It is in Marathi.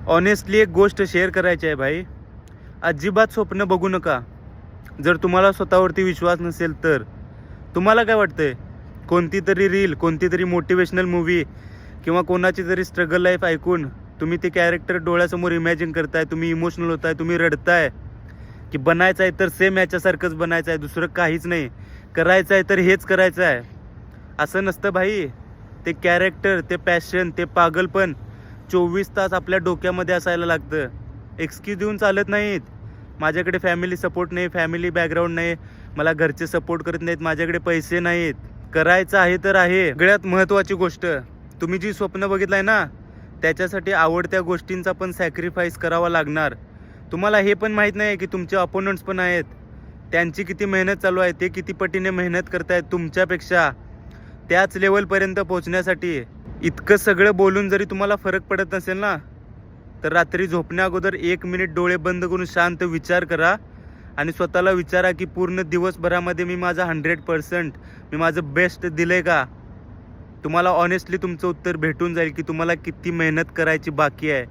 ऑनेस्टली एक गोष्ट शेअर करायची आहे भाई. अजिबात स्वप्न बघू नका. जर तुम्हाला स्वतःवरती विश्वास नसेल तर. तुम्हाला काय वाटतंय, कोणती तरी रील, कोणती तरी मोटिवेशनल मूवी किंवा कोणाची तरी स्ट्रगल लाईफ ऐकून तुम्ही ते कॅरेक्टर डोळ्यासमोर इमॅजिन करताय, तुम्ही इमोशनल होताय, तुम्ही रडताय की बनायचं आहे तर सेम याच्यासारखंच बनायचं आहे, दुसरं काहीच नाही, करायचं आहे तर हेच करायचं आहे. असं नसतं भाई. ते कॅरेक्टर, ते पॅशन, ते पागलपण 24 तास आपल्या डोक्यामध्ये असायला लागतं. एक्सक्यूज देऊन चालत नाहीत. माझ्याकडे फॅमिली सपोर्ट नाही, फॅमिली बॅकग्राऊंड नाही, मला घरचे सपोर्ट करत नाहीत, माझ्याकडे पैसे नाहीत. करायचं आहे तर आहे. सगळ्यात महत्त्वाची गोष्ट, तुम्ही जी स्वप्न बघितलंय ना, त्याच्यासाठी आवडत्या गोष्टींचा पण सॅक्रिफाईस करावा लागणार. तुम्हाला हे पण माहीत नाही की तुमचे अपोनंट्स पण आहेत, त्यांची किती मेहनत चालू आहे, ते किती पटीने मेहनत करतायत तुमच्यापेक्षा त्याच लेवलपर्यंत पोहोचण्यासाठी. इतकं सगळं बोलून जरी तुम्हाला फरक पडत नसेल ना, तर रात्री झोपण्या अगोदर 1 मिनिट डोळे बंद करून शांत विचार करा आणि स्वतःला विचारा की पूर्ण दिवसभरामध्ये मी माझा 100%, मी माझं बेस्ट दिलंय का. तुम्हाला ऑनेस्टली तुमचं उत्तर भेटून जाईल की तुम्हाला किती मेहनत करायची बाकी आहे.